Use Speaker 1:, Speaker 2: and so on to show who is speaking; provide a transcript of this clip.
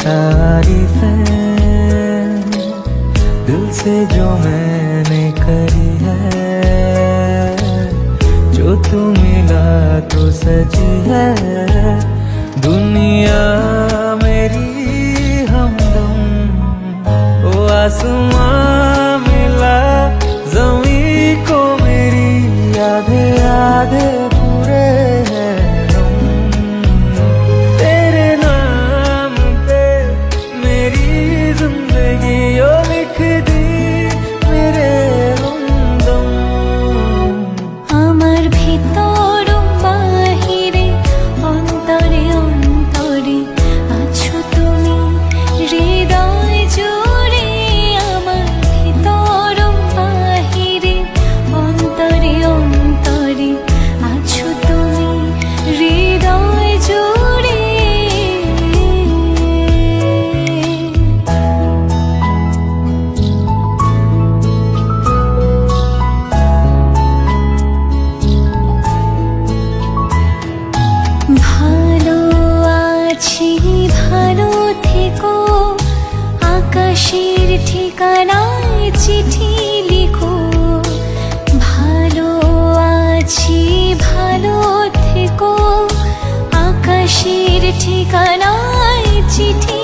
Speaker 1: तारीफें दिल से जो मैंने करी है, जो तू मिला तो सजी है दुनिया मेरी हमदम। ओ आसमां मिला ज़मीं को मेरी, आधे आधे पूरे हैं हम। तेरे नाम पे मेरी जिंदगी ओ लिख दी मेरे हमदम।
Speaker 2: আমার ভিতর বাহিরে অন্তরে অন্তরে আছো তুমি হৃদয় জুড়ে। আমার ভিতর বাহিরে অন্তরে অন্তরে আছো তুমি হৃদয় জুড়ে। ভালো আছি ভালো থেকো, আকাশের ঠিকানায় চিঠি লিখো। ভালো আছি ভালো থেকো, আকাশের ঠিকানায় চিঠি